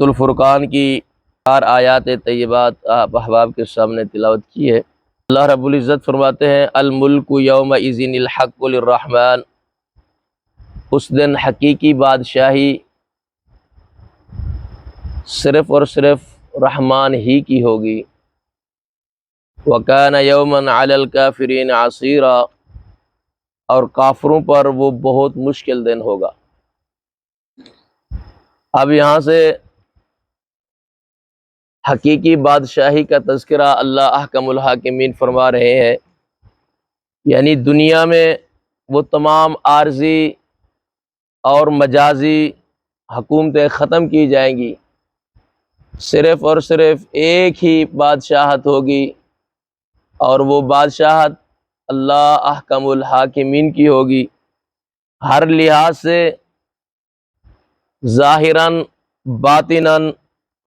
الفرقان کی 4 آیات طیبات آپ احباب کے سامنے تلاوت کی ہے۔ اللہ رب العزت فرماتے ہیں الملک یومئذ الحق للرحمن، اس دن حقیقی بادشاہی صرف اور صرف رحمان ہی کی ہوگی۔ وَكَانَ يَوْمًا عَلَى الْكَافِرِينَ عَسِيرًا، اور کافروں پر وہ بہت مشکل دن ہوگا۔ اب یہاں سے حقیقی بادشاہی کا تذکرہ اللہ احکم الحاکمین فرما رہے ہیں، یعنی دنیا میں وہ تمام عارضی اور مجازی حکومتیں ختم کی جائیں گی، صرف اور صرف ایک ہی بادشاہت ہوگی، اور وہ بادشاہت اللہ احکم الحاکمین کی ہوگی۔ ہر لحاظ سے ظاہراً باطناً